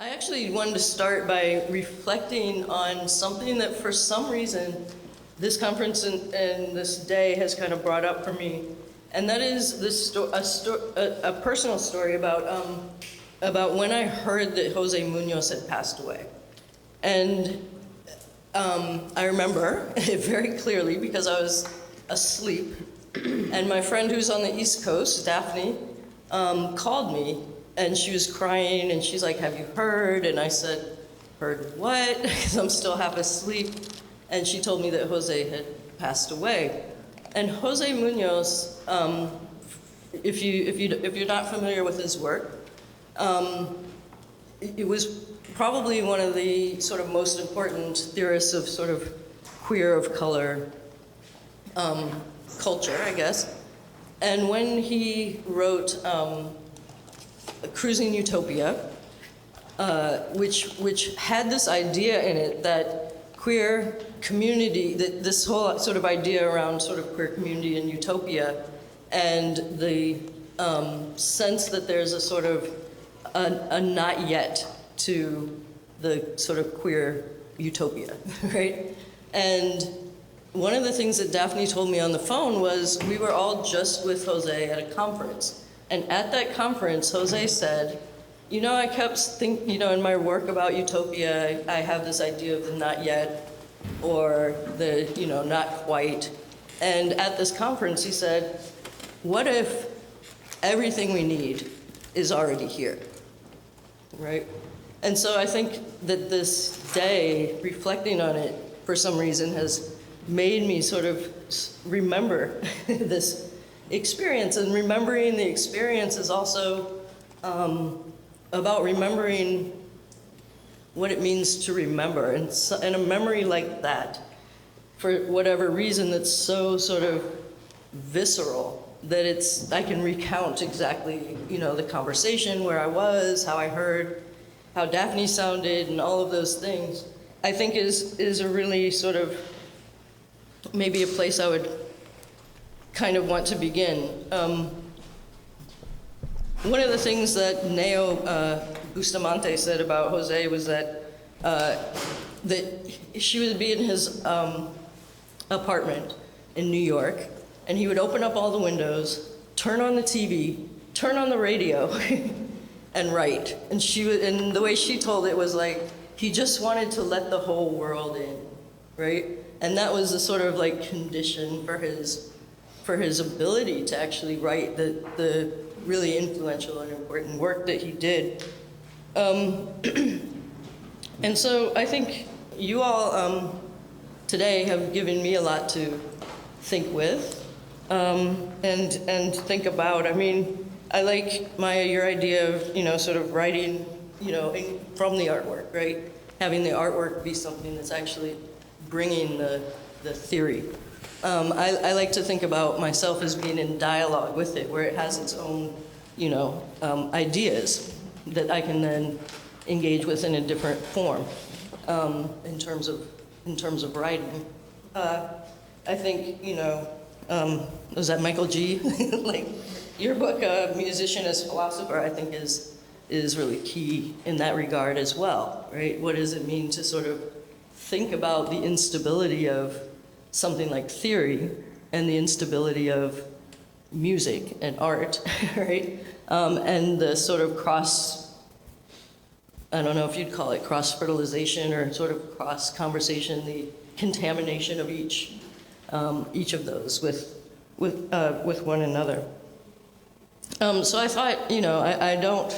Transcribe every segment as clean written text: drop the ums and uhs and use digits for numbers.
I actually wanted to start by reflecting on something that for some reason this conference and this day has kind of brought up for me. And that is a personal story about when I heard that Jose Munoz had passed away. And I remember it very clearly because I was asleep. And my friend who's on the East Coast, Daphne, called me. And she was crying, and she's like, "Have you heard?" And I said, "Heard what?" Because I'm still half asleep. And she told me that Jose had passed away. And Jose Munoz, if you're not familiar with his work, it was probably one of the sort of most important theorists of sort of queer of color culture, I guess. And when he wrote Cruising Utopia, which had this idea in it that queer community, that this whole sort of idea around sort of queer community and utopia, and the sense that there's a sort of a not yet to the sort of queer utopia, right? And one of the things that Daphne told me on the phone was we were all just with Jose at a conference. And at that conference, Jose said, I kept thinking, in my work about utopia, I have this idea of the not yet, or the, not quite. And at this conference, he said, what if everything we need is already here, right? And so I think that this day, reflecting on it for some reason, has made me sort of remember this experience, and remembering the experience is also about remembering what it means to remember, and a memory like that, for whatever reason, that's so sort of visceral that I can recount exactly, the conversation, where I was, how I heard, how Daphne sounded, and all of those things. I think is a really sort of maybe a place I would kind of want to begin. One of the things that Neo Bustamante said about Jose was that she would be in his apartment in New York, and he would open up all the windows, turn on the TV, turn on the radio, and write. And and the way she told it was like he just wanted to let the whole world in, right? And that was the sort of like condition for his ability to actually write the really influential and important work that he did. And so I think you all today have given me a lot to think with and think about. I mean, I like your idea of, sort of writing, from the artwork, right? Having the artwork be something that's actually bringing the theory. I like to think about myself as being in dialogue with it, where it has its own, ideas that I can then engage with in a different form, in terms of writing. I think, was that Michael G? Like your book, Musician as Philosopher, I think is really key in that regard as well, right? What does it mean to sort of think about the instability of something like theory and the instability of music and art, right? And the sort of I don't know if you'd call it cross-fertilization or sort of cross-conversation, the contamination of each of those with one another. So I thought, I don't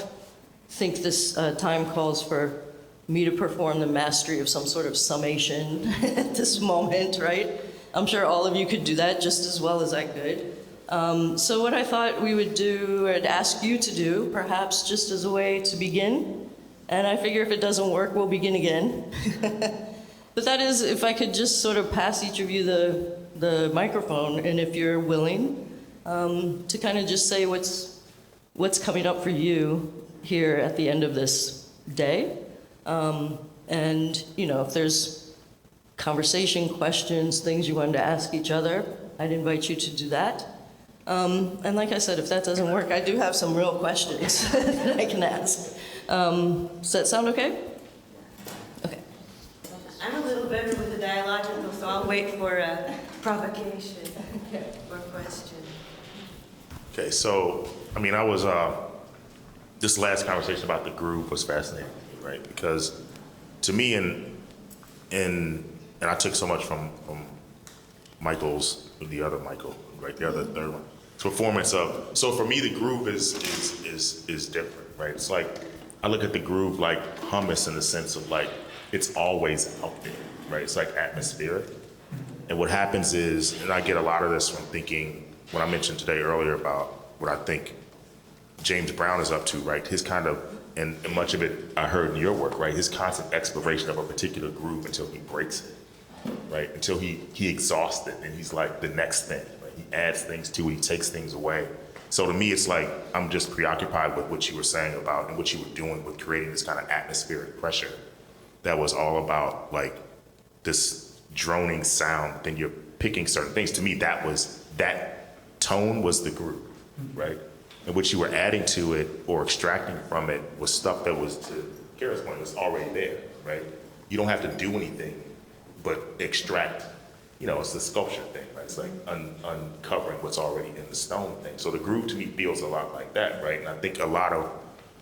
think this time calls for me to perform the mastery of some sort of summation at this moment, right? I'm sure all of you could do that just as well as I could. So what I thought we would do, and ask you to do, perhaps just as a way to begin, and I figure if it doesn't work, we'll begin again. But that is, if I could just sort of pass each of you the microphone, and if you're willing, to kind of just say what's coming up for you here at the end of this day. And, if there's conversation, questions, things you wanted to ask each other, I'd invite you to do that. And like I said, if that doesn't work, I do have some real questions that I can ask. Does that sound okay? Okay. I'm a little better with the dialogical, so I'll wait for a provocation or question. Okay, so, I mean, this last conversation about the groove was fascinating to me, right? Because to me, and I took so much from the other Michael, right, the other third one, performance of, so for me, the groove is different, right? It's like, I look at the groove like hummus in the sense of like, it's always out there, right? It's like atmospheric. And what happens is, and I get a lot of this from thinking, what I mentioned today earlier about what I think James Brown is up to, right? His kind of, and much of it I heard in your work, right? His constant exploration of a particular groove until he breaks it, right? Until he exhausts it and he's like the next thing, right? He adds things to it, he takes things away. So to me, it's like, I'm just preoccupied with what you were saying about and what you were doing with creating this kind of atmospheric pressure that was all about like this droning sound, then you're picking certain things. To me, that tone was the groove, right? And what you were adding to it or extracting from it was stuff that was, to Kara's point, was already there, right? You don't have to do anything but extract, it's the sculpture thing, right? It's like uncovering what's already in the stone thing. So the groove to me feels a lot like that, right? And I think a lot of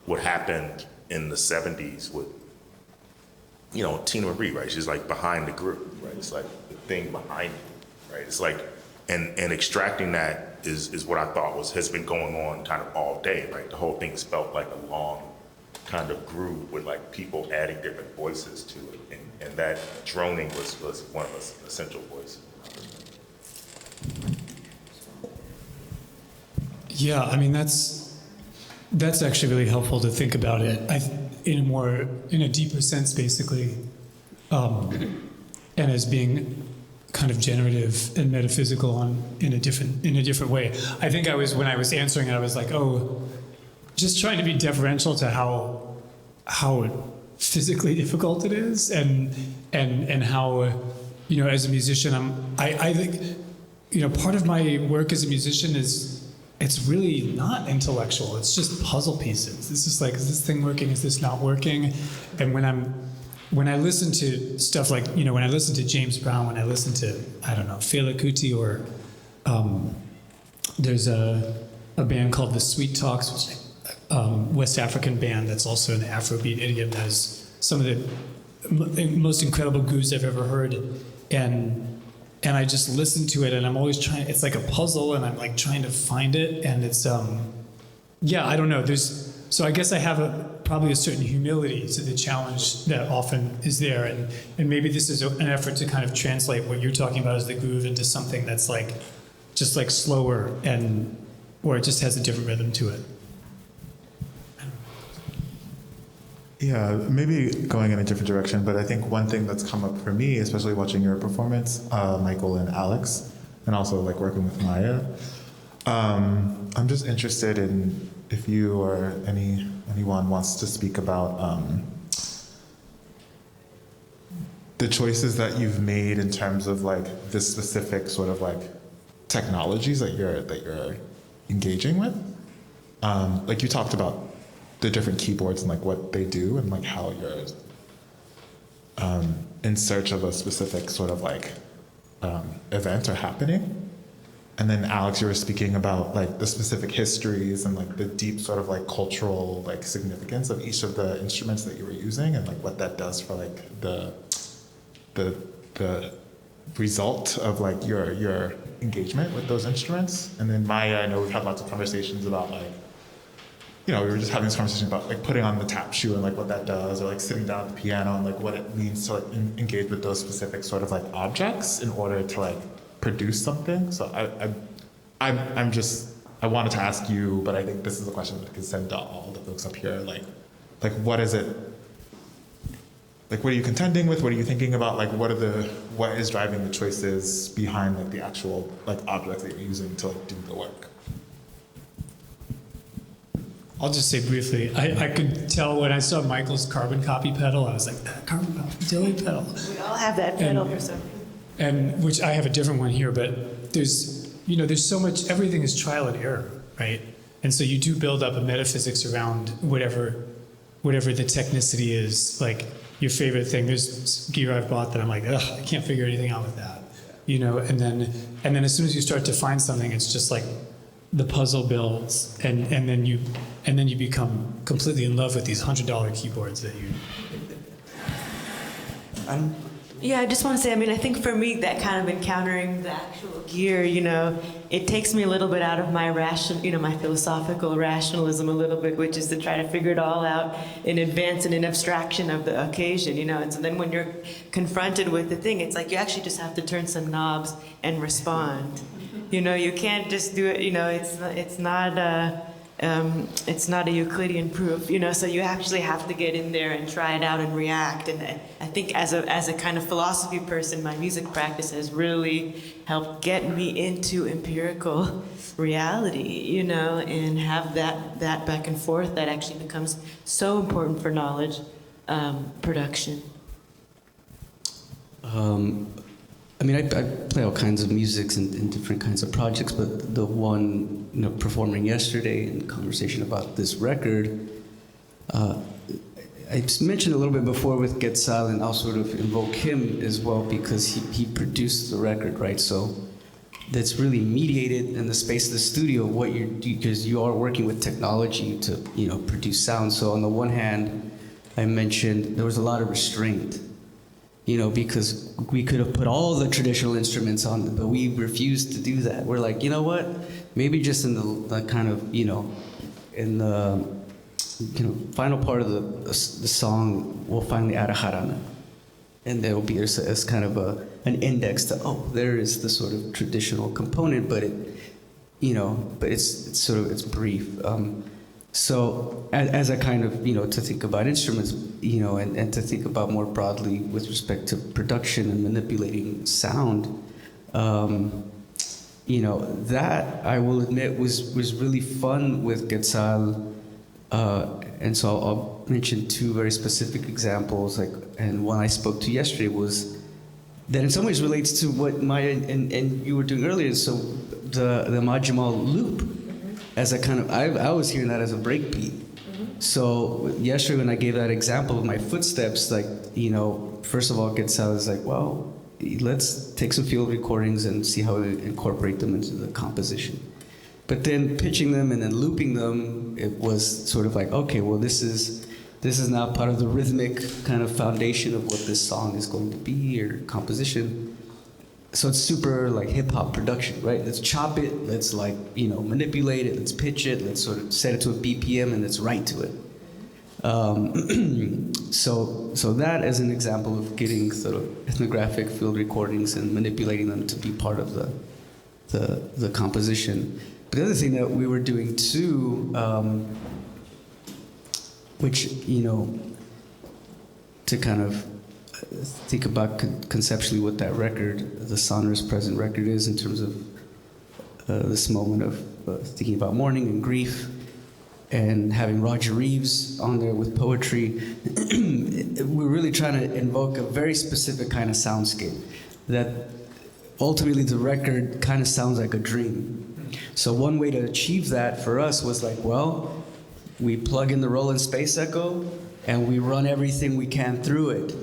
what happened in the 70s with, Tina Marie, right? She's like behind the groove, right? It's like the thing behind it, right? It's like, and extracting that is what I thought has been going on kind of all day, right? The whole thing felt like a long kind of groove with like people adding different voices to it. And that droning was one of the essential voices. Yeah, I mean, that's actually really helpful to think about it in a deeper sense, basically, and as being kind of generative and metaphysical in a different way. I think when I was answering it, I was like, just trying to be deferential to how physically difficult it is, and how as a musician, I think part of my work as a musician is it's really not intellectual. It's just puzzle pieces. It's just like, is this thing working? Is this not working? And when I listen to stuff like, when I listen to James Brown, when I listen to, I don't know, Fela Kuti, or there's a band called the Sweet Talks, which is a West African band that's also an Afrobeat idiom that has some of the most incredible grooves I've ever heard. And I just listen to it, and I'm always it's like a puzzle, and I'm like trying to find it, and it's, I don't know, so I guess I have probably a certain humility to the challenge that often is there, and maybe this is an effort to kind of translate what you're talking about as the groove into something that's like, just like slower, or it just has a different rhythm to it. Yeah, maybe going in a different direction, but I think one thing that's come up for me, especially watching your performance, Michael and Alex, and also like working with Maya, I'm just interested in if you or anyone wants to speak about the choices that you've made in terms of like the specific sort of like technologies that you're engaging with. Like you talked about the different keyboards and like what they do, and like how you're in search of a specific sort of like event or happening. And then Alex, you were speaking about like the specific histories and like the deep sort of like cultural like significance of each of the instruments that you were using, and like what that does for like the result of like your engagement with those instruments. And then Maya, I know we've had lots of conversations about like, we were just having this conversation about like putting on the tap shoe and like what that does, or like sitting down at the piano and like what it means to like engage with those specific sort of like objects in order to like produce something. So I wanted to ask you, but I think this is a question that I can send to all the folks up here. Like what is it? Like what are you contending with? What are you thinking about? Like what is driving the choices behind like the actual like objects that you're using to like do the work? I'll just say briefly, I could tell when I saw Michael's carbon copy pedal, I was like, that carbon copy delay pedal. We all have that pedal for something. And which I have a different one here, but there's so much, everything is trial and error, right? And so you do build up a metaphysics around whatever whatever the technicity is, like your favorite thing. There's gear I've bought that I'm like, ugh, I can't figure anything out with that, you know. And then as soon as you start to find something, it's just like the puzzle builds, and then you become completely in love with these $100 keyboards that you. Yeah, I just want to say, I mean, I think for me, that kind of encountering the actual gear, you know, it takes me a little bit out of my my philosophical rationalism a little bit, which is to try to figure it all out in advance and in abstraction of the occasion, you know. And so then when you're confronted with the thing, it's like you actually just have to turn some knobs and respond. You know, you can't just do it, you know, it's not a Euclidean proof, you know, so you actually have to get in there and try it out and react. And I think as a kind of philosophy person, my music practice has really helped get me into empirical reality, you know, and have that back and forth that actually becomes so important for knowledge production. I mean, I play all kinds of musics in different kinds of projects, but the one, you know, performing yesterday in conversation about this record, I mentioned a little bit before with Quetzal, and I'll sort of invoke him as well because he produced the record, right? So that's really mediated in the space of the studio, because you are working with technology to, you know, produce sound. So on the one hand, I mentioned there was a lot of restraint, you know, because we could have put all the traditional instruments on, but we refused to do that. We're like, you know what? Maybe just in the kind of, you know, in the, you know, final part of the song, we'll finally add a jarana. And there will be as kind of an index to, oh, there is the sort of traditional component, but it, you know, but it's sort of, it's brief. So as a kind of, you know, to think about instruments, you know, and to think about more broadly with respect to production and manipulating sound, you know, that I will admit was really fun with Quetzal. And so I'll mention two very specific examples, like, and one I spoke to yesterday was that in some ways relates to what Maya and you were doing earlier. So the Majimal loop, as a kind of, I was hearing that as a breakbeat. So yesterday when I gave that example of my footsteps, like, you know, first of all, Quetzal is like, well, let's take some field recordings and see how we incorporate them into the composition. But then pitching them and then looping them, it was sort of like, okay, well, this is now part of the rhythmic kind of foundation of what this song is going to be, or composition. So it's super like hip hop production, right? Let's chop it, let's like, you know, manipulate it, let's pitch it, let's sort of set it to a BPM and let's write to it. So that is an example of getting sort of ethnographic field recordings and manipulating them to be part of the composition. But the other thing that we were doing too, which, you know, to kind of think about conceptually what that record, the sonorous present record is in terms of this moment of thinking about mourning and grief, and having Roger Reeves on there with poetry. We're really trying to invoke a very specific kind of soundscape that ultimately the record kind of sounds like a dream. So one way to achieve that for us was like, well, we plug in the Roland Space Echo and we run everything we can through it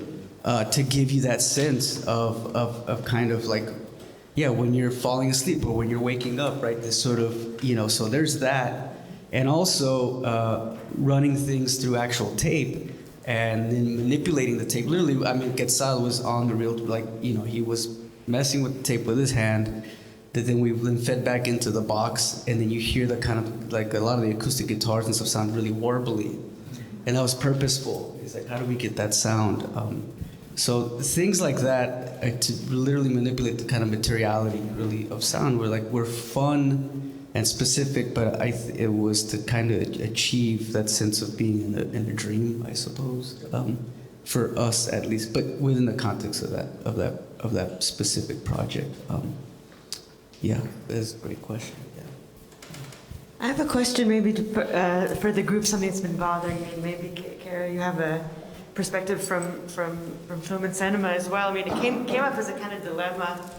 to give you that sense of kind of like, yeah, when you're falling asleep or when you're waking up, right? This sort of, you know, so there's that. And also running things through actual tape and then manipulating the tape. Literally, I mean, Quetzal was on the real, like, you know, he was messing with the tape with his hand, that then we then fed back into the box, and then you hear the kind of, like, a lot of the acoustic guitars and stuff sound really warbly. And that was purposeful. It's like, how do we get that sound? So things like that, to literally manipulate the kind of materiality, really, of sound, were fun and specific, but it was to kind of achieve that sense of being in a dream, I suppose, for us at least, but within the context of that specific project. Yeah, that's a great question. Yeah. I have a question maybe for the group, something that's been bothering me. Maybe, Kara, you have a perspective from film and cinema as well. I mean, it came up as a kind of dilemma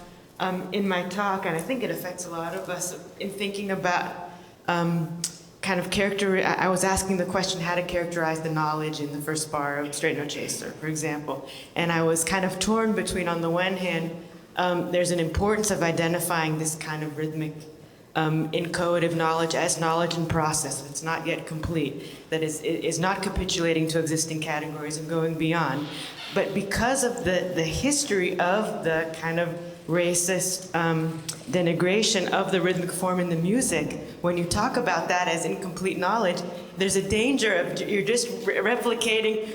in my talk, and I think it affects a lot of us in thinking about kind kind of I was asking the question how to characterize the knowledge in the first bar of Straight No Chaser, for example. And I was kind of torn between, on the one hand, there's an importance of identifying this kind of rhythmic inchoative knowledge as knowledge in process. It's not yet complete. That is not capitulating to existing categories and going beyond. But because of the history of the kind of racist denigration of the rhythmic form in the music, when you talk about that as incomplete knowledge, there's a danger of you're just replicating,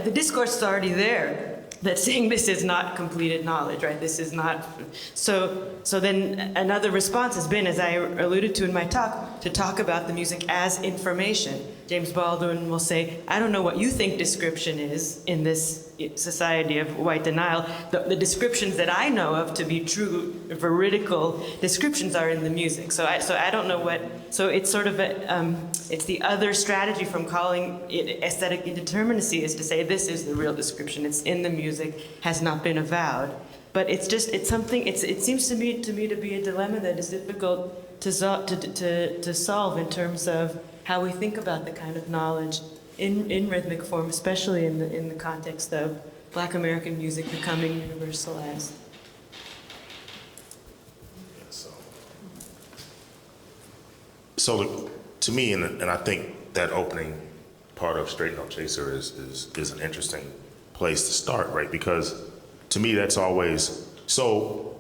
the discourse is already there, that's saying this is not completed knowledge, right? This is not, so then another response has been, as I alluded to in my talk, to talk about the music as information. James Baldwin will say, I don't know what you think description is in this society of white denial. The descriptions that I know of to be true, veridical descriptions are in the music. So I don't know what, so it's sort of it's the other strategy from calling it aesthetic indeterminacy is to say this is the real description. It's in the music, has not been avowed. But it's something, it seems to me to be a dilemma that is difficult to solve in terms of how we think about the kind of knowledge in rhythmic form, especially in the context of Black American music becoming universalized. So to me, and I think that opening part of Straight No Chaser is an interesting place to start, right? Because to me, that's always, so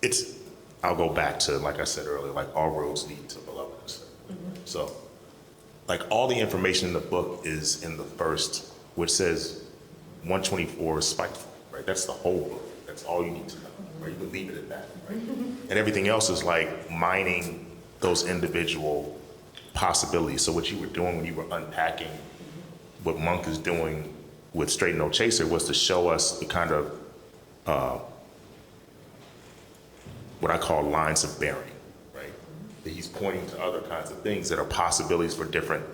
it's, I'll go back to, like I said earlier, like all roads lead to belovedness. Mm-hmm. So like all the information in the book is in the first, which says 124 is spiteful, right? That's the whole book. That's all you need to know, right? You can leave it at that, right? And everything else is like mining those individual possibilities. So what you were doing when you were unpacking what Monk is doing with Straight No Chaser was to show us the kind of what I call lines of bearing, right? That he's pointing to other kinds of things that are possibilities for different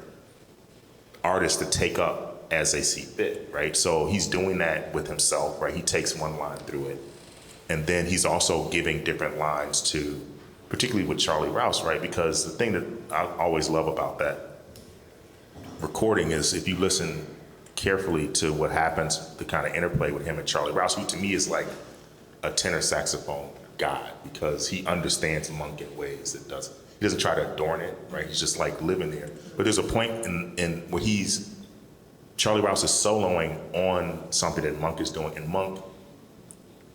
artists to take up as they see fit, right? So he's doing that with himself, right? He takes one line through it. And then he's also giving different lines to, particularly with Charlie Rouse, right? Because the thing that I always love about that recording is if you listen carefully to what happens, the kind of interplay with him and Charlie Rouse, who to me is like a tenor saxophone god, because he understands Monk in ways that he doesn't try to adorn it, right? He's just like living there. But there's a point in where Charlie Rouse is soloing on something that Monk is doing, and Monk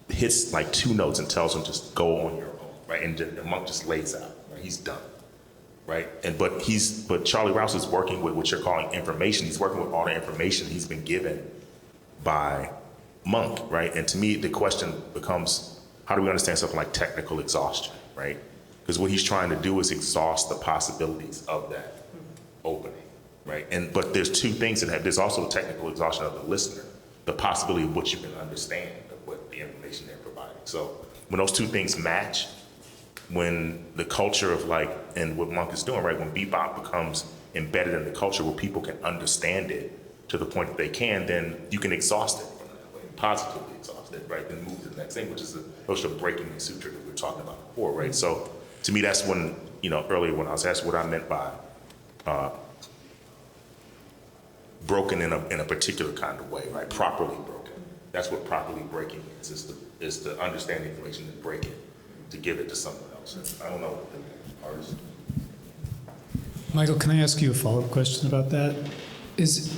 hits like two notes and tells him just go on your own, right? And Monk just lays out, right? He's done, right? But Charlie Rouse is working with what you're calling information. He's working with all the information he's been given by Monk, right? And to me, the question becomes, how do we understand something like technical exhaustion, right? Because what he's trying to do is exhaust the possibilities of that opening, right? But there's two things there's also technical exhaustion of the listener, the possibility of what you can understand of what the information they're providing. So when those two things match, when the culture of and what Monk is doing, right? When bebop becomes embedded in the culture where people can understand it to the point that they can, then you can exhaust it from that way, positively exhaust it, right? Then move to the next thing, which is the notion of breaking the suture that we were talking about before, right? So to me, that's when, earlier when I was asked what I meant by broken in a particular kind of way, right? Properly broken. That's what properly breaking is to understand the information and break it, to give it to someone else. I don't know what the artist. Michael, can I ask you a follow-up question about that? There's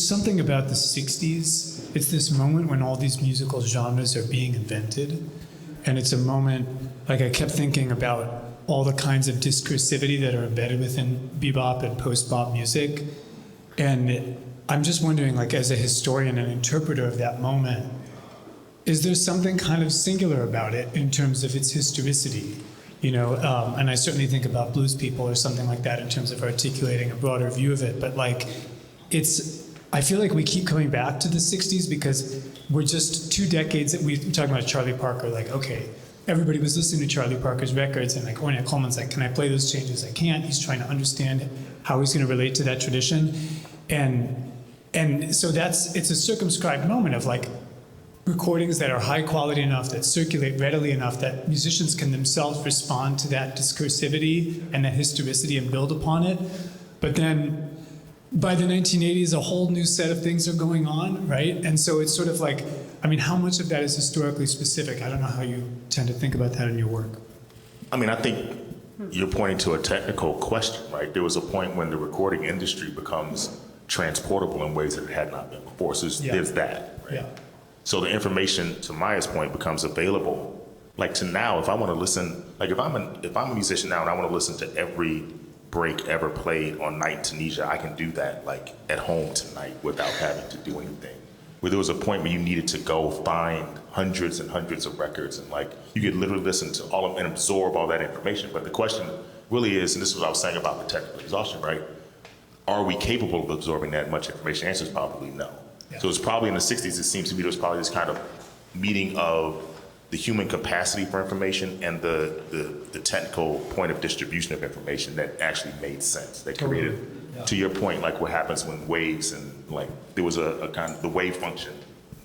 something about the 60s. It's this moment when all these musical genres are being invented. And it's a moment, I kept thinking about all the kinds of discursivity that are embedded within bebop and post-bop music. And I'm just wondering, as a historian and interpreter of that moment, is there something kind of singular about it in terms of its historicity? And I certainly think about Blues People or something like that in terms of articulating a broader view of it. But I feel like we keep coming back to the 60s because we're just 2 decades that we're talking about Charlie Parker, okay, everybody was listening to Charlie Parker's records and Ornette Coleman's can I play those changes? I can't. He's trying to understand how he's going to relate to that tradition. And so it's a circumscribed moment of recordings that are high quality enough, that circulate readily enough, that musicians can themselves respond to that discursivity and that historicity and build upon it. But then by the 1980s, a whole new set of things are going on, right? And so it's sort of like, I mean, how much of that is historically specific? I don't know how you tend to think about that in your work. I mean, I think you're pointing to a technical question, right? There was a point when the recording industry becomes transportable in ways that it had not been before. So there's that, right? Yeah. So the information, to Maya's point, becomes available. Like to now, if I want to listen, like if I'm a musician now and I want to listen to every break ever played on Night in Tunisia, I can do that like at home tonight without having to do anything. Where there was a point where you needed to go find hundreds and hundreds of records and like you could literally listen to all of them and absorb all that information. But the question really is, and this is what I was saying about the technical exhaustion, right? Are we capable of absorbing that much information? The answer is probably no. Yeah. So it's probably in the 60s, it seems to me there's probably this kind of meeting of the human capacity for information and the technical point of distribution of information that actually made sense. That created, to your point, like what happens when waves and like there was a kind of the wave function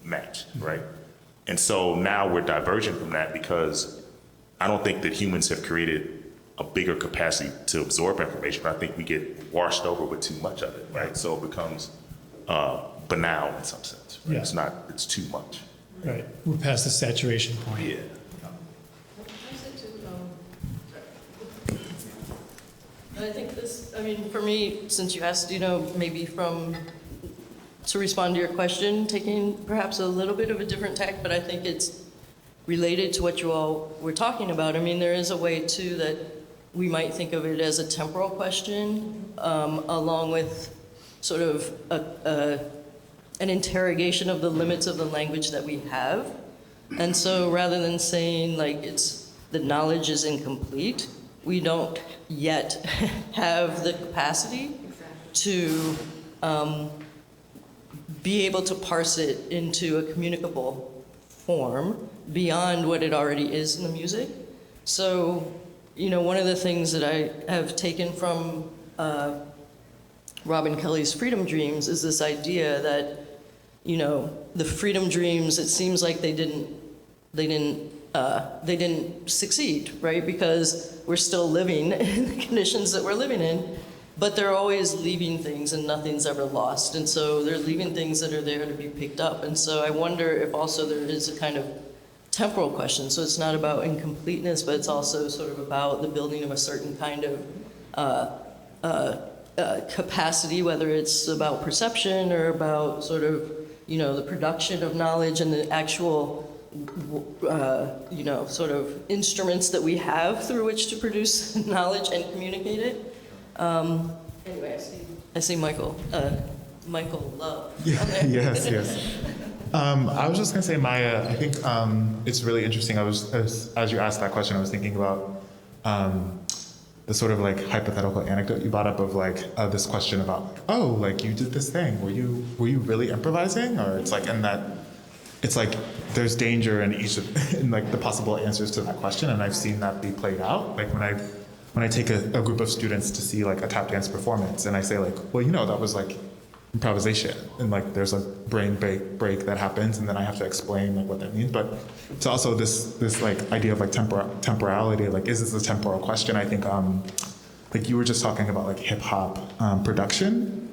match, right? And so now we're diverging from that because I don't think that humans have created a bigger capacity to absorb information. I think we get washed over with too much of it, right? So it becomes banal in some sense, right? Yeah. It's too much. Right, we're past the saturation point. Yeah. I think this, I mean, for me, since you asked, maybe to respond to your question, taking perhaps a little bit of a different tack, but I think it's related to what you all were talking about. I mean, there is a way, too, that we might think of it as a temporal question, along with sort of an interrogation of the limits of the language that we have. And so rather than saying like the knowledge is incomplete, we don't yet have the capacity to be able to parse it into a communicable form beyond what it already is in the music. So, one of the things that I have taken from Robin Kelly's Freedom Dreams is this idea that the freedom dreams, it seems like they didn't succeed, right? Because we're still living in the conditions that we're living in, but they're always leaving things and nothing's ever lost. And so they're leaving things that are there to be picked up. And so I wonder if also there is a kind of temporal question. So it's not about incompleteness, but it's also sort of about the building of a certain kind of capacity, whether it's about perception or about sort of the production of knowledge and the actual, sort of instruments that we have through which to produce knowledge and communicate it. Anyway, I see Michael Love. Yes. I was just gonna say, Maya, I think it's really interesting. As you asked that question, I was thinking about the sort of like hypothetical anecdote you brought up of like this question about, like you did this thing. Were you really improvising? Or it's like it's like there's danger in each in like the possible answers to that question, and I've seen that be played out. Like when I take a group of students to see like a tap dance performance, and I say like, well, that was like improvisation, and like there's a brain break that happens, and then I have to explain like what that means. But it's also this like idea of like temporality. Like, is this a temporal question? I think like you were just talking about like hip hop production,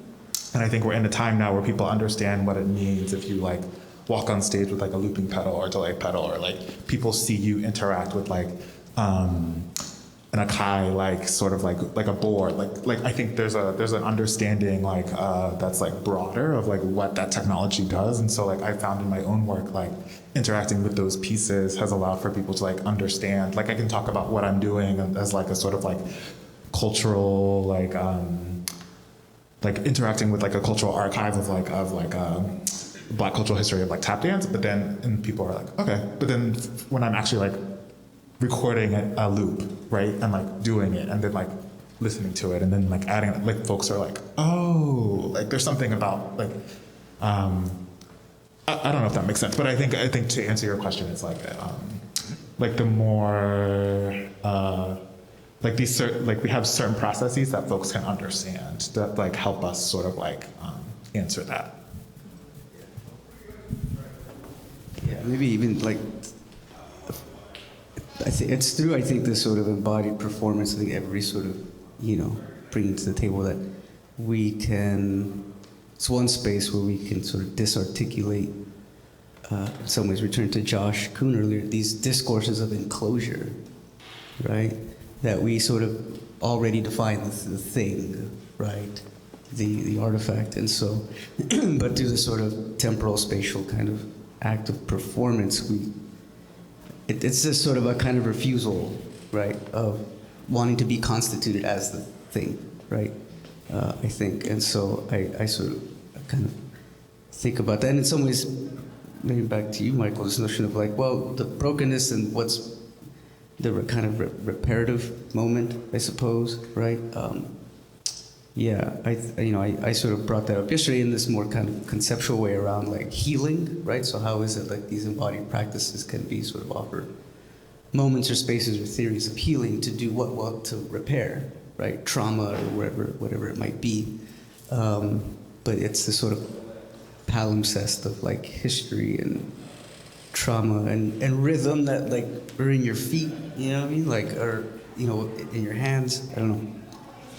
and I think we're in a time now where people understand what it means if you like walk on stage with like a looping pedal or delay pedal, or like people see you interact with like an Akai, like sort of like a board, like I think there's an understanding like that's like broader of like what that technology does. And so like I found in my own work, like interacting with those pieces has allowed for people to like understand, like I can talk about what I'm doing as like a sort of like cultural like interacting with like a cultural archive of Black cultural history of like tap dance, but then and people are like, okay, but then when I'm actually like recording a loop, right, and like doing it, and then like listening to it, and then like adding it, like folks are like, oh, like there's something about like, I don't know if that makes sense, but I think to answer your question, it's like the more like these like we have certain processes that folks can understand that like help us sort of like answer that. maybe even like, it's through, I think, this sort of embodied performance, I think every sort of, bringing to the table that we can, it's one space where we can sort of disarticulate, in some ways, return to Josh Kuhn earlier, these discourses of enclosure, right? That we sort of already define the thing, right? The artifact. And so, but through this sort of temporal, spatial kind of act of performance, it's just sort of a kind of refusal, right, of wanting to be constituted as the thing, right? I think. And so I sort of kind of think about that. And in some ways, maybe back to you, Michael, this notion of like, well, the brokenness and what's the kind of reparative moment, I suppose, right? Yeah, I sort of brought that up yesterday in this more kind of conceptual way around like healing, right? So how is it like these embodied practices can be sort of offer moments or spaces or theories of healing to do what? Well, to repair, right? Trauma or whatever it might be. But it's this sort of palimpsest of like history and trauma and rhythm that like are in your feet, you know what I mean? Like, or, in your hands, I don't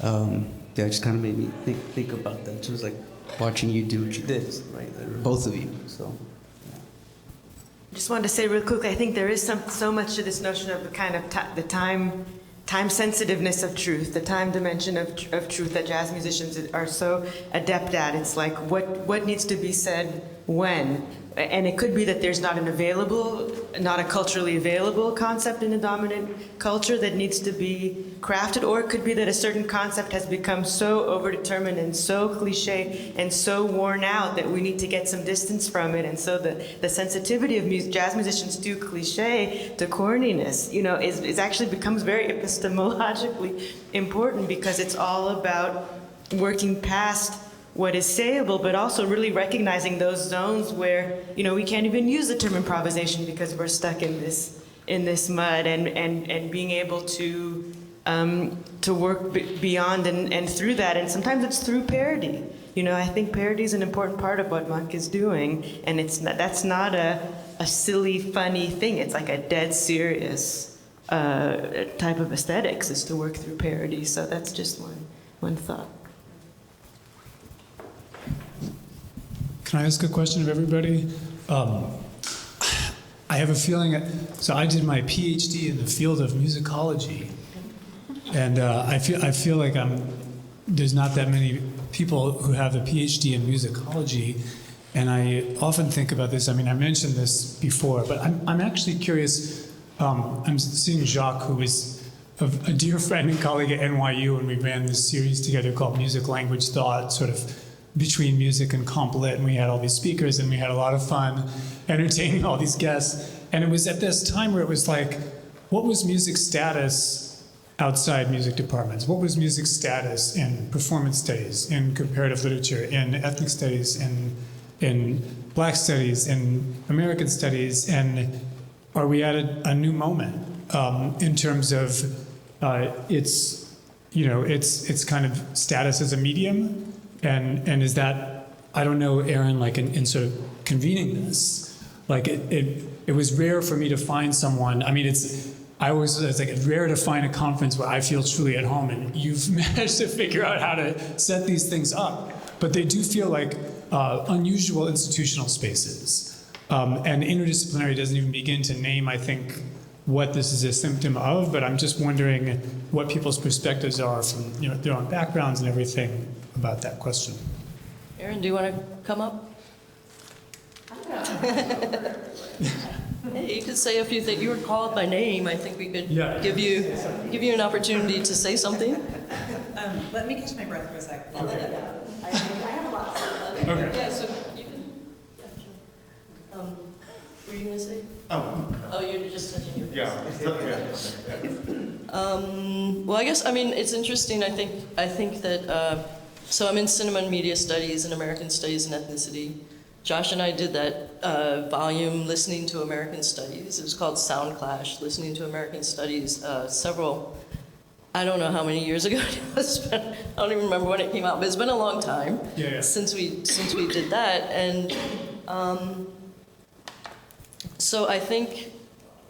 know. That just kind of made me think about that. It was like watching you do what you did, right? Both of you, so. Just wanted to say real quickly, I think there is so much to this notion of the kind of the time sensitiveness of truth, the time dimension of truth that jazz musicians are so adept at. It's like what needs to be said when. And it could be that there's not a culturally available concept in the dominant culture that needs to be crafted, or it could be that a certain concept has become so overdetermined and so cliche and so worn out that we need to get some distance from it. And so the sensitivity of jazz musicians to cliche, to corniness, is actually becomes very epistemologically important, because it's all about working past what is sayable, but also really recognizing those zones where, we can't even use the term improvisation because we're stuck in this mud, and being able to work beyond and through that. And sometimes it's through parody. I think parody is an important part of what Monk is doing, and that's not a silly, funny thing. It's like a dead serious type of aesthetics, is to work through parody. So that's just one thought. Can I ask a question of everybody? I have a feeling, so I did my PhD in the field of musicology, and I feel like there's not that many people who have a PhD in musicology, and I often think about this. I mean, I mentioned this before, but I'm actually curious. I'm seeing Jacques, who is a dear friend and colleague at NYU, and we ran this series together called Music, Language, Thought, sort of between music and comp lit, and we had all these speakers, and we had a lot of fun entertaining all these guests. And it was at this time where it was like, what was music status outside music departments? What was music status in performance studies, in comparative literature, in ethnic studies, in Black studies, in American studies? And are we at a new moment in terms of its kind of status as a medium? And is that, I don't know, Aaron, like in sort of convening this, like it was rare for me to find someone. I mean, it's like it's rare to find a conference where I feel truly at home, and you've managed to figure out how to set these things up. But they do feel like unusual institutional spaces. And interdisciplinary doesn't even begin to name, I think, what this is a symptom of, but I'm just wondering what people's perspectives are from their own backgrounds and everything about that question. Aaron, do you want to come up? Hey, you could say a few things. You were called by name. I think we could give you an opportunity to say something. Let me catch my breath for a second. I have a lot to say. Okay. Yeah, so you can. What were you going to say? Oh, you're just touching your face. Well, I guess, it's interesting. I think that, so I'm in cinema and media studies and American studies and ethnicity. Josh and I did that volume, Listening to American Studies. It was called Sound Clash, Listening to American Studies, I don't know how many years ago it was. I don't even remember when it came out, but it's been a long time since we did that. And So I think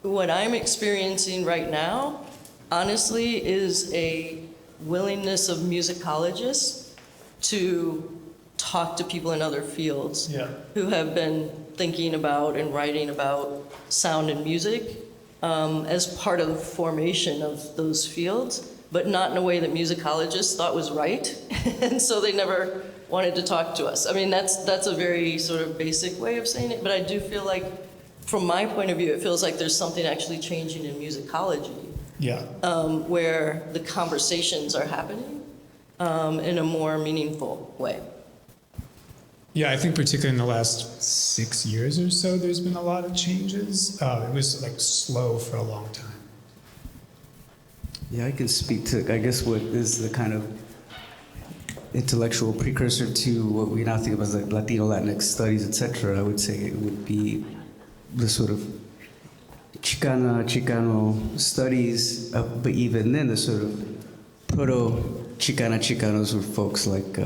what I'm experiencing right now, honestly, is a willingness of musicologists to talk to people in other fields who have been thinking about and writing about sound and music as part of the formation of those fields, but not in a way that musicologists thought was right. And so they never wanted to talk to us. I mean, that's a very sort of basic way of saying it, but I do feel like, from my point of view, it feels like there's something actually changing in musicology, where the conversations are happening in a more meaningful way. Yeah, I think particularly in the last 6 years or so, there's been a lot of changes. It was like slow for a long time. Yeah, I can speak to, I guess, what is the kind of intellectual precursor to what we now think of as like Latino, Latinx studies, etc. I would say it would be the sort of Chicano studies, but even then the sort of proto-Chicanos were folks like,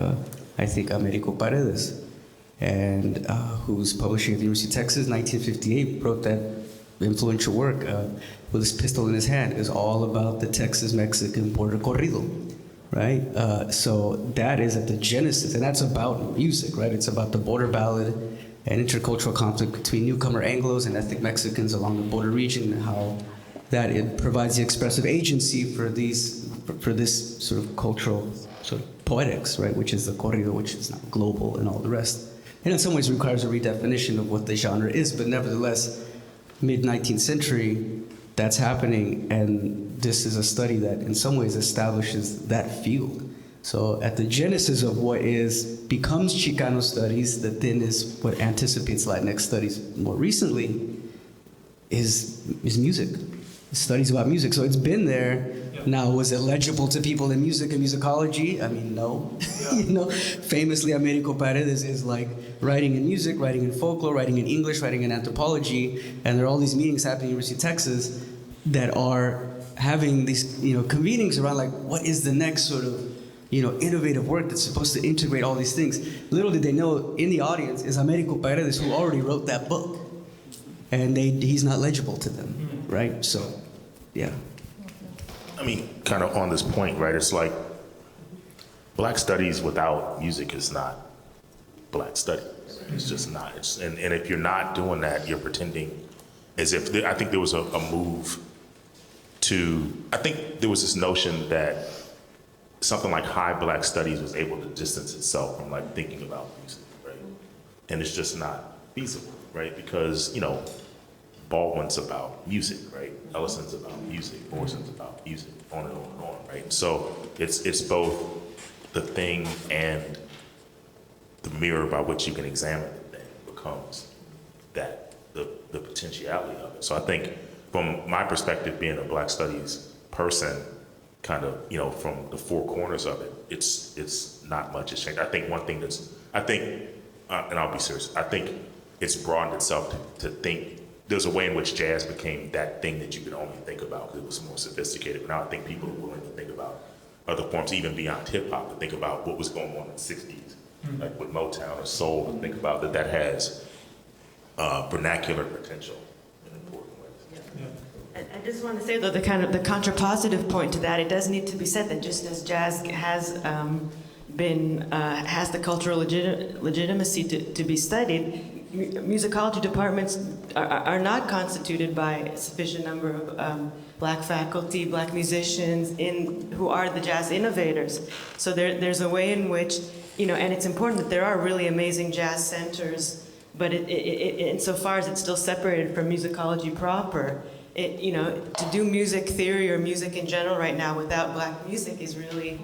I think, Americo Paredes, and who's publishing at the University of Texas, 1958, wrote that influential work with his pistol in his hand. Is all about the Texas-Mexican border corrido, right? So that is at the genesis, and that's about music, right? It's about the border ballad and intercultural conflict between newcomer Anglos and ethnic Mexicans along the border region, and how that it provides the expressive agency for this sort of cultural sort of poetics, right? Which is the corrido, which is now global and all the rest. And in some ways requires a redefinition of what the genre is, but nevertheless, mid-19th century, that's happening, and this is a study that in some ways establishes that field. So at the genesis of what becomes Chicano studies, that then is what anticipates Latinx studies more recently, is music, studies about music. So it's been there. Now, was it legible to people in music and musicology? I mean, no. Famously, Americo Paredes is like writing in music, writing in folklore, writing in English, writing in anthropology, and there are all these meetings happening at University of Texas that are having these, convenings around like, what is the next sort of, innovative work that's supposed to integrate all these things. Little did they know, in the audience is Americo Paredes, who already wrote that book, and he's not legible to them, right? So, yeah. I mean, kind of on this point, right? It's like Black studies without music is not Black study. It's just not. And if you're not doing that, you're pretending as if. I think there was a move to. I think there was this notion that something like high Black studies was able to distance itself from like thinking about music, right? And it's just not feasible, right? Because Baldwin's about music, right? Ellison's about music, Morrison's about music, on and on and on, right? So it's both the thing and the mirror by which you can examine the thing becomes that, the potentiality of it. So I think from my perspective, being a Black studies person, kind of, from the four corners of it, it's not much has changed. I think one thing and I'll be serious, I think it's broadened itself to think. There's a way in which jazz became that thing that you could only think about because it was more sophisticated. But now I think people are willing to think about other forms, even beyond hip hop, to think about what was going on in the 60s, like with Motown or soul, and think about that has vernacular potential in important ways. I just want to say, though, the contrapositive point to that, it does need to be said that just as jazz has has the cultural legitimacy to be studied, musicology departments are not constituted by a sufficient number of Black faculty, Black musicians who are the jazz innovators. So there's a way in which, and it's important that there are really amazing jazz centers, but insofar as it's still separated from musicology proper, to do music theory or music in general right now without Black music is really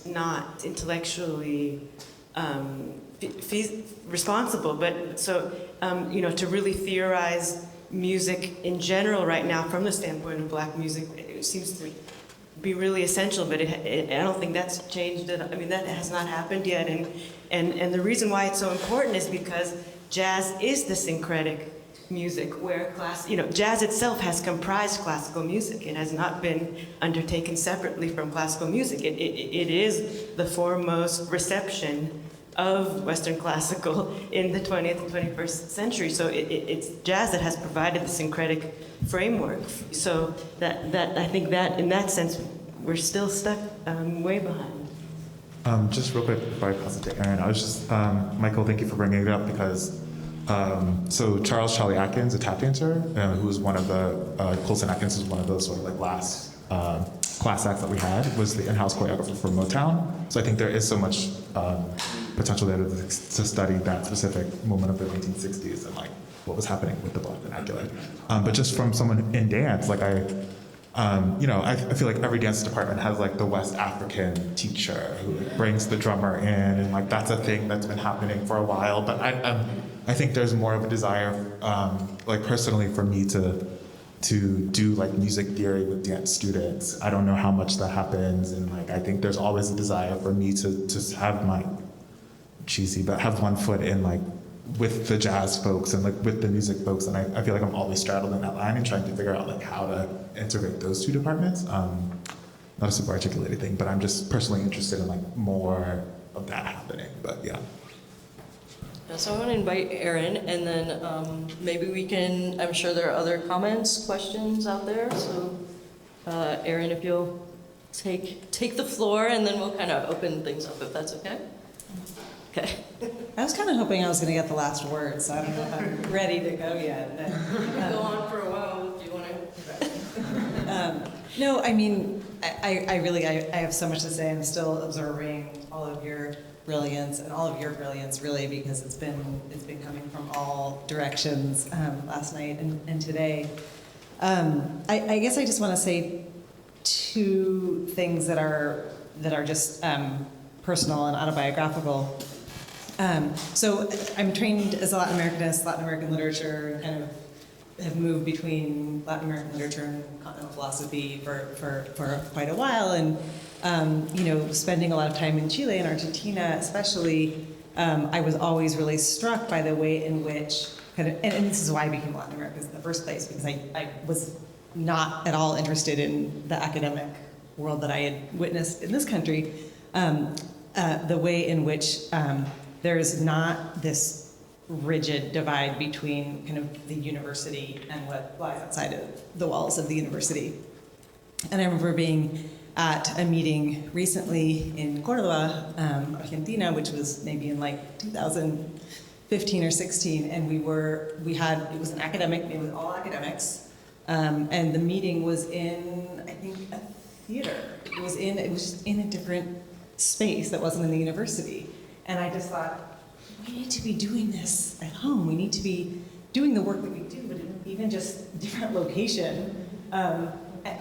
not intellectually responsible. But so, to really theorize music in general right now from the standpoint of Black music, it seems to be really essential, but I don't think that's changed. I mean, that has not happened yet. And the reason why it's so important is because jazz is the syncretic music where jazz itself has comprised classical music. It has not been undertaken separately from classical music. It is the foremost reception of Western classical in the 20th and 21st century. So it's jazz that has provided the syncretic framework. So that I think that in that sense, we're still stuck way behind. Just real quick before I pass it to Aaron, I was just, Michael, thank you for bringing it up because, so Charles Charlie Atkins, a tap dancer, who was one of the, Colson Atkins was one of those sort of like last class acts that we had, was the in-house choreographer for Motown. So I think there is so much potential there to study that specific moment of the 1960s and like what was happening with the Black vernacular. But just from someone in dance, like I feel like every dance department has like the West African teacher who brings the drummer in, and like that's a thing that's been happening for a while. But I think there's more of a desire, like personally, for me to do like music theory with dance students. I don't know how much that happens, and like I think there's always a desire for me to have my cheesy, but have one foot in like with the jazz folks and like with the music folks, and I feel like I'm always straddled in that line and trying to figure out like how to integrate those two departments. Not a super articulated thing, but I'm just personally interested in like more of that happening. But yeah. So I want to invite Aaron, and then maybe we can, I'm sure there are other comments, questions out there. So Aaron, if you'll take the floor, and then we'll kind of open things up, if that's okay. Okay. I was kind of hoping I was going to get the last word, so I don't know if I'm ready to go yet. But, We can go on for a while if you want to. No, I mean, I really have so much to say. I'm still absorbing all of your brilliance and all of your brilliance, really, because it's been coming from all directions last night and today. I guess I just want to say two things that are just personal and autobiographical. So I'm trained as a Latin Americanist, Latin American literature, and kind of have moved between Latin American literature and continental philosophy for quite a while, and spending a lot of time in Chile and Argentina especially, I was always really struck by the way in which and this is why I became Latin Americanist in the first place, because I was not at all interested in the academic world that I had witnessed in this country. The way in which there is not this rigid divide between kind of the university and what lies outside of the walls of the university. And I remember being at a meeting recently in Córdoba, Argentina, which was maybe in like 2015 or 16, and it was an academic meeting with all academics, and the meeting was in, I think, a theater. It was just in a different space that wasn't in the university. And I just thought, we need to be doing this at home. We need to be doing the work that we do, but in even just different location,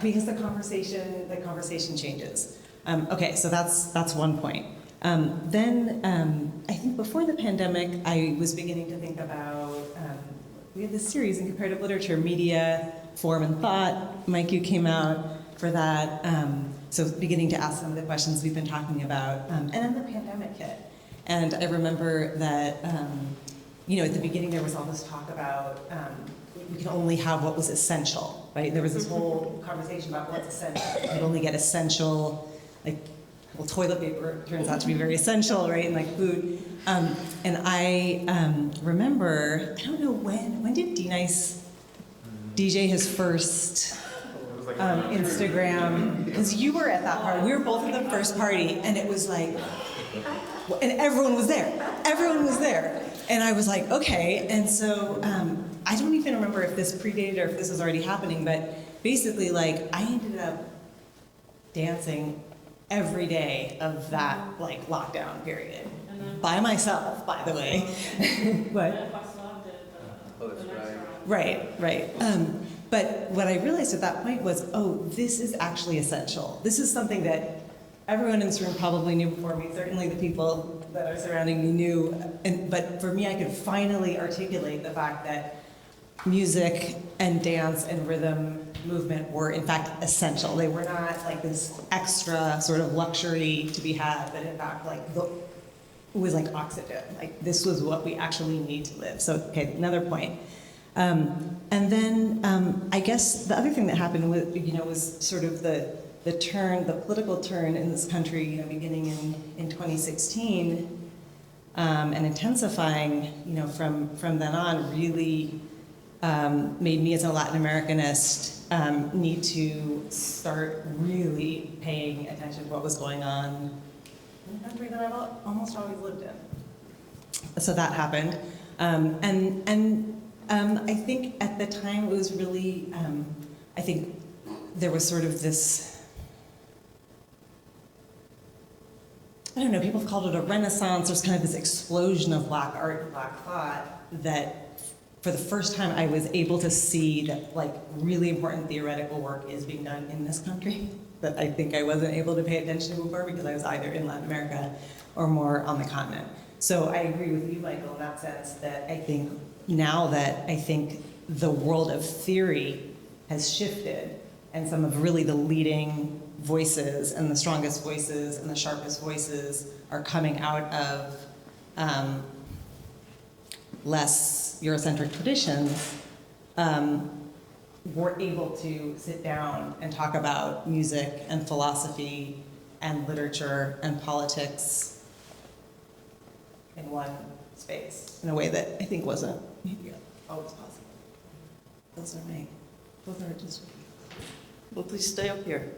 because the conversation changes. Okay, so that's one point. Then I think before the pandemic, I was beginning to think about, we had this series in comparative literature, media, form, and thought. Mike, you came out for that. So beginning to ask some of the questions we've been talking about. And then the pandemic hit. And I remember that, at the beginning there was all this talk about we can only have what was essential, right? There was this whole conversation about what's essential. You could only get essential, toilet paper turns out to be very essential, right? And like food. And I remember, I don't know when did D-Nice DJ his first Instagram, because you were at that party. We were both at the first party, and it was like, and everyone was there. Everyone was there. And I was like, okay. And so I don't even remember if this predated or if this was already happening, but basically, I ended up dancing every day of that, lockdown period. By myself, by the way. What? Right. But what I realized at that point was, this is actually essential. This is something that everyone in this room probably knew before me. Certainly the people that are surrounding me knew. But for me, I could finally articulate the fact that music and dance and rhythm movement were, in fact, essential. They were not this extra sort of luxury to be had, but in fact, it was like oxygen. This was what we actually need to live. So, okay, another point. And then I guess the other thing that happened was sort of the political turn in this country, beginning in 2016, and intensifying, from then on, really made me as a Latin Americanist need to start really paying attention to what was going on in the country that I've almost always lived in. So that happened. I think at the time it was really, I think there was sort of this, I don't know, people have called it a renaissance. There's kind of this explosion of Black art and Black thought that for the first time I was able to see that like really important theoretical work is being done in this country that I think I wasn't able to pay attention to before because I was either in Latin America or more on the continent. So I agree with you, Michael, in that sense that I think now that I think the world of theory has shifted and some of really the leading voices and the strongest voices and the sharpest voices are coming out of less Eurocentric traditions, we're able to sit down and talk about music and philosophy and literature and politics in one space in a way that I think wasn't always possible. Those are just. Well, please stay up here.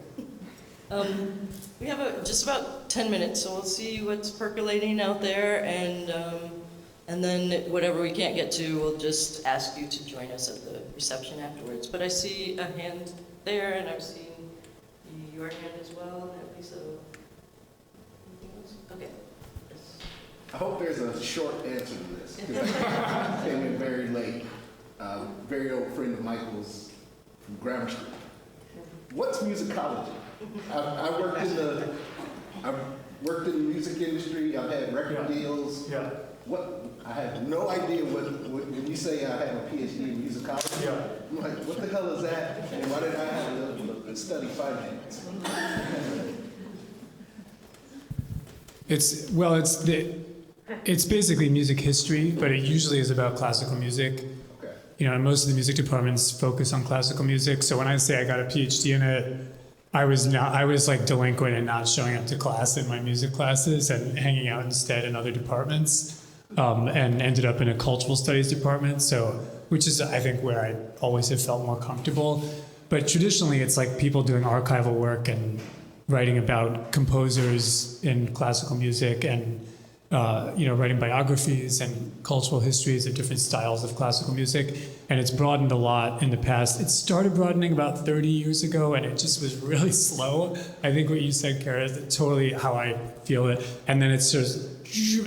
We have just about 10 minutes, so we'll see what's percolating out there, and then whatever we can't get to, we'll just ask you to join us at the reception afterwards. But I see a hand there, and I've seen your hand as well. Lisa, anything else? Okay. Yes. I hope there's a short answer to this, because I came in very late. Very old friend of Michael's from grammar school. What's musicology? I've worked in the music industry. I've had record deals. Yeah. I have no idea when you say I have a PhD in musicology. Yeah. I'm like, what the hell is that? And why did I have to study finance? It's basically music history, but it usually is about classical music. Okay. And most of the music departments focus on classical music. So when I say I got a PhD in it, I was like delinquent and not showing up to class in my music classes and hanging out instead in other departments, and ended up in a cultural studies department. Which is, I think, where I always have felt more comfortable. But traditionally, it's like people doing archival work and writing about composers in classical music and writing biographies and cultural histories of different styles of classical music. And it's broadened a lot in the past. It started broadening about 30 years ago, and it just was really slow. I think what you said, Kara, is totally how I feel it. And then it's just,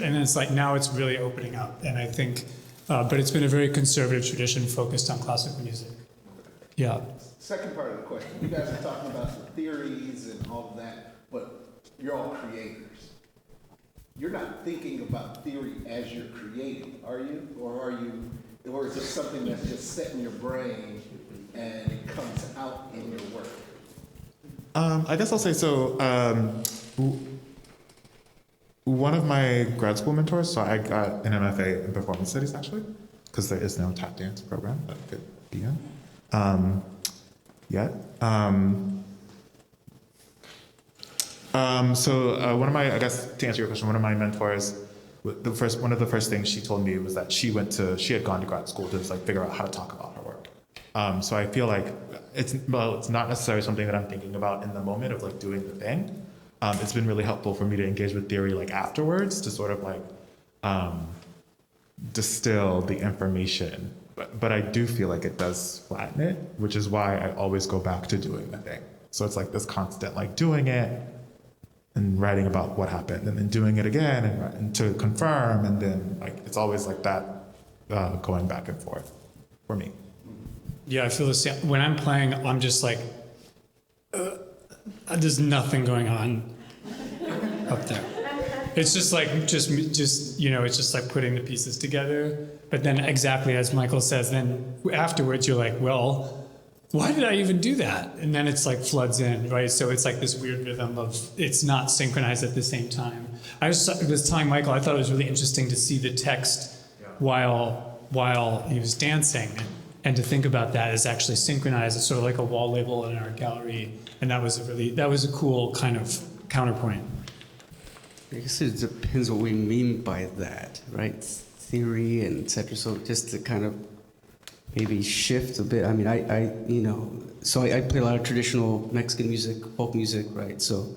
and then it's like now it's really opening up. And I think, but it's been a very conservative tradition focused on classical music. Yeah. Second part of the question, you guys are talking about the theories and all of that, but you're all creators. You're not thinking about theory as you're creating, are you? Or is it something that's just set in your brain and it comes out in your work? I guess I'll say so. One of my grad school mentors, so I got an MFA in performance studies actually, because there is no tap dance program that I could be in yet. One of my, I guess to answer your question, one of my mentors, one of the first things she told me was that she had gone to grad school to just like figure out how to talk about her work. So I feel like it's not necessarily something that I'm thinking about in the moment of like doing the thing. It's been really helpful for me to engage with theory like afterwards to sort of like distill the information. But I do feel like it does flatten it, which is why I always go back to doing the thing. So it's like this constant like doing it and writing about what happened and then doing it again and to confirm, and then like it's always like that going back and forth for me. Yeah, I feel the same. When I'm playing, I'm just like, there's nothing going on up there. It's just like, just it's just like putting the pieces together. But then exactly as Michael says, then afterwards you're like, well, why did I even do that? And then it's like floods in, right? So it's like this weird rhythm of it's not synchronized at the same time. I was telling Michael, I thought it was really interesting to see the text while he was dancing, and to think about that as actually synchronized. It's sort of like a wall label in our gallery, and that was a cool kind of counterpoint. I guess it depends what we mean by that, right? Theory and et cetera. So just to kind of maybe shift a bit. I mean, so I play a lot of traditional Mexican music, folk music, right? So,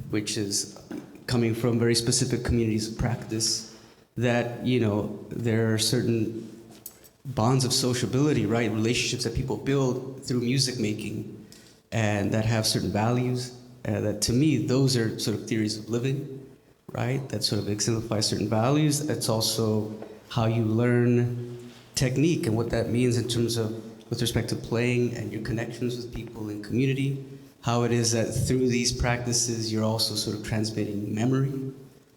which is coming from very specific communities of practice that, there are certain bonds of sociability, right? Relationships that people build through music making and that have certain values. That to me, those are sort of theories of living, right? That sort of exemplify certain values. That's also how you learn technique and what that means in terms of with respect to playing and your connections with people in community. How it is that through these practices, you're also sort of transmitting memory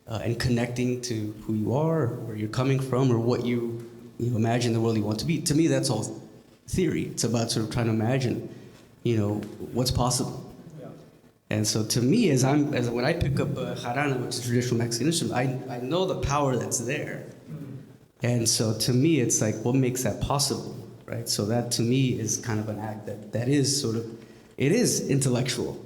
and connecting to who you are, or where you're coming from, or what you imagine the world you want to be. To me, that's all theory. It's about sort of trying to imagine, what's possible. Yeah. And so to me, as when I pick up a jarana, which is a traditional Mexican instrument, I know the power that's there. And so to me, it's like, what makes that possible, right? So that to me is kind of an act that is sort of, it is intellectual.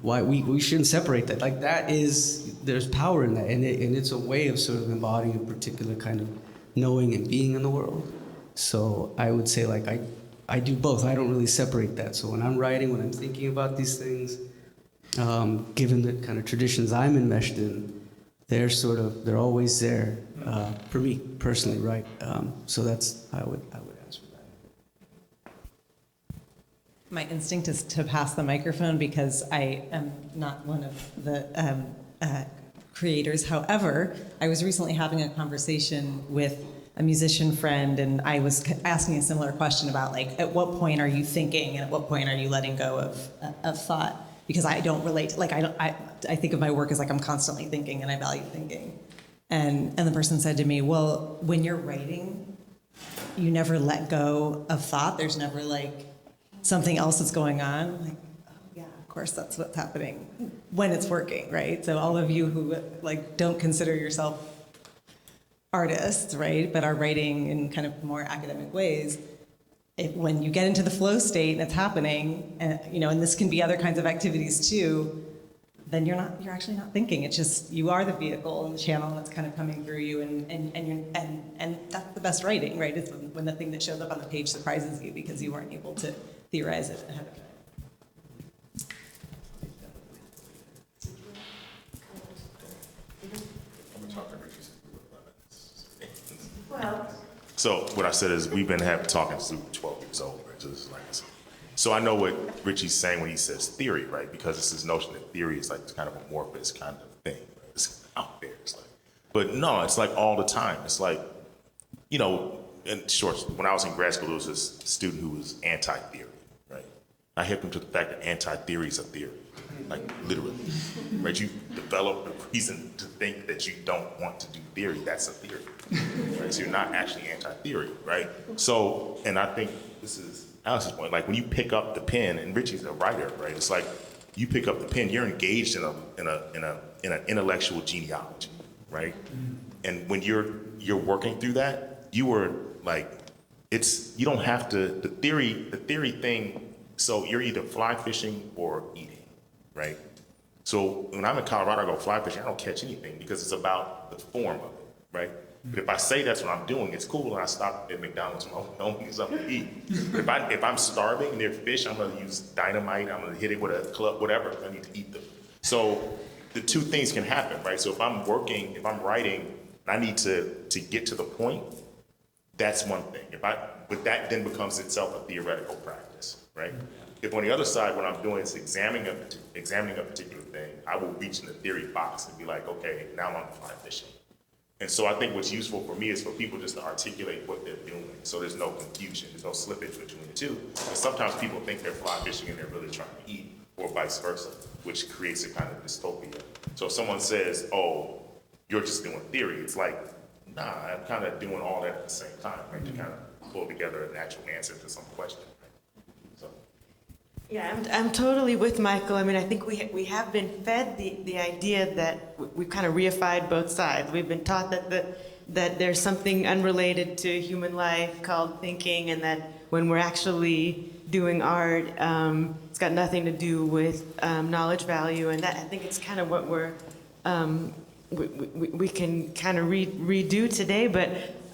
Why we shouldn't separate that. Like there's power in that, and it's a way of sort of embodying a particular kind of knowing and being in the world. So I would say like I do both. I don't really separate that. So when I'm writing, when I'm thinking about these things, given the kind of traditions I'm enmeshed in, they're always there for me personally, right? So that's how I would answer that. My instinct is to pass the microphone because I am not one of the creators. However, I was recently having a conversation with a musician friend, and I was asking a similar question about like, at what point are you thinking, and at what point are you letting go of thought? Because I don't relate. Like I think of my work as like I'm constantly thinking, and I value thinking. And the person said to me, well, when you're writing, you never let go of thought. There's never like something else that's going on. I'm like, oh yeah, of course that's what's happening when it's working, right? So all of you who like don't consider yourself artists, right, but are writing in kind of more academic ways, when you get into the flow state and it's happening, and and this can be other kinds of activities too, then you're actually not thinking. It's just you are the vehicle and the channel that's kind of coming through you, and that's the best writing, right? It's when the thing that shows up on the page surprises you because you weren't able to theorize it ahead of time. So what I said is we've been talking since 12 years old, right? So I know what Richie's saying when he says theory, right? Because it's this notion that theory is like kind of amorphous kind of thing, right? It's out there. It's like, but no, it's like all the time. It's like, in short, when I was in grad school, there was this student who was anti-theory, right? I hit him to the fact that anti-theory is a theory, like literally, right? You develop a reason to think that you don't want to do theory. That's a theory, right? So you're not actually anti-theory, right? So, and I think this is Alex's point. Like when you pick up the pen, and Richie's a writer, right? It's like you pick up the pen, you're engaged in an intellectual genealogy, right? And when you're working through that, you are like, you don't have to, the theory thing, so you're either fly fishing or eating, right? So when I'm in Colorado, I go fly fishing, I don't catch anything because it's about the form of it, right? But if I say that's what I'm doing, it's cool, and I stop at McDonald's and I don't get something to eat. But if I'm starving and there's fish, I'm gonna use dynamite, I'm gonna hit it with a club, whatever, I need to eat them. So the two things can happen, right? So if I'm working, if I'm writing, I need to get to the point, that's one thing. But that then becomes itself a theoretical practice, right? If on the other side, what I'm doing is examining a particular thing, I will reach in the theory box and be like, okay, now I'm on fly fishing. And so I think what's useful for me is for people just to articulate what they're doing, so there's no confusion, there's no slippage between the two. And sometimes people think they're fly fishing and they're really trying to eat, or vice versa, which creates a kind of dystopia. So if someone says, oh, you're just doing theory, it's like, nah, I'm kind of doing all that at the same time, right? To kind of pull together an actual answer to some question. Right? So. Yeah, I'm totally with Michael. I mean, I think we have been fed the idea that we've kind of reified both sides. We've been taught that there's something unrelated to human life called thinking, and that when we're actually doing art, it's got nothing to do with knowledge value. And that, I think it's kind of what we're we can kind of redo today. But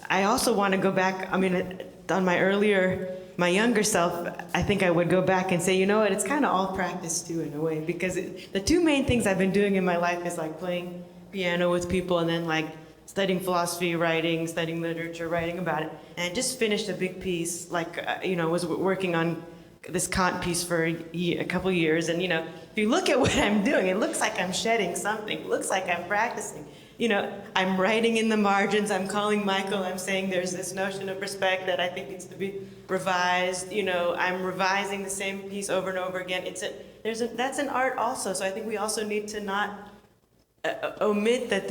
I also want to go back. I mean, on my younger self, I think I would go back and say, you know what, it's kind of all practice too, in a way, because the two main things I've been doing in my life is like playing piano with people and then like studying philosophy, writing, studying literature, writing about it. And I just finished a big piece, like, was working on this Kant piece for a couple years. And, if you look at what I'm doing, it looks like I'm shedding something. It looks like I'm practicing. I'm writing in the margins. I'm calling Michael. I'm saying there's this notion of respect that I think needs to be revised. I'm revising the same piece over and over again. That's an art also. So I think we also need to not omit that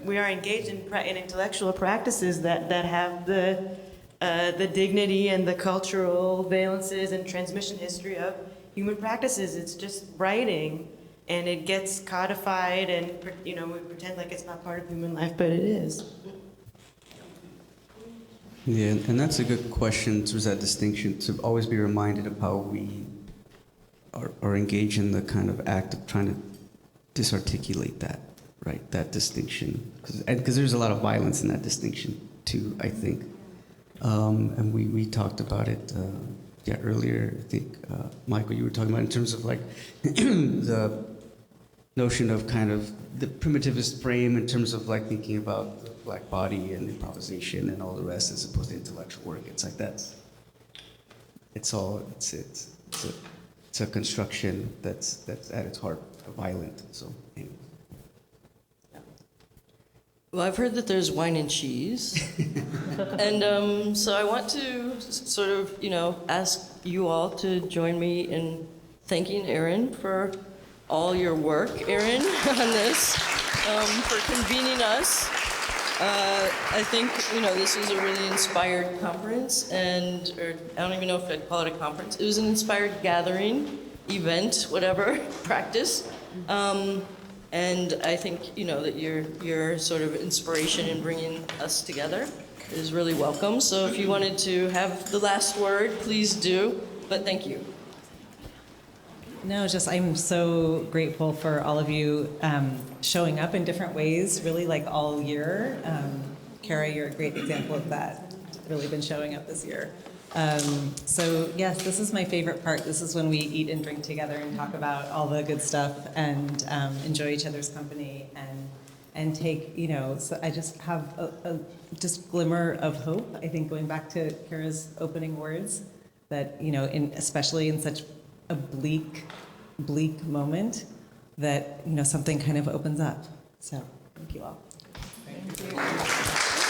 we are engaged in intellectual practices that have the dignity and the cultural valences and transmission history of human practices. It's just writing. And it gets codified, and we pretend like it's not part of human life, but it is. Yeah, and that's a good question. There's that distinction to always be reminded of how we are engaged in the kind of act of trying to disarticulate that, right? That distinction, because there's a lot of violence in that distinction too, I think. And we talked about it. Earlier, I think, Michael, you were talking about in terms of like the notion of kind of the primitivist frame in terms of like thinking about the black body and improvisation and all the rest as opposed to intellectual work. It's like it's a construction that's at its heart violent. So anyway. Well, I've heard that there's wine and cheese. And so I want to sort of, ask you all to join me in thanking Erin for all your work, Erin, on this, for convening us. I think, this was a really inspired conference, or I don't even know if I'd call it a conference. It was an inspired gathering, event, whatever, practice. And I think, that your sort of inspiration in bringing us together is really welcome. So if you wanted to have the last word, please do. But thank you. No, I'm so grateful for all of you showing up in different ways, really like all year. Kara, you're a great example of that. Really been showing up this year. So yes, this is my favorite part. This is when we eat and drink together and talk about all the good stuff and enjoy each other's company and take, so I just have a just glimmer of hope. I think going back to Kara's opening words that, especially in such a bleak moment that, something kind of opens up. So thank you all. Thank you.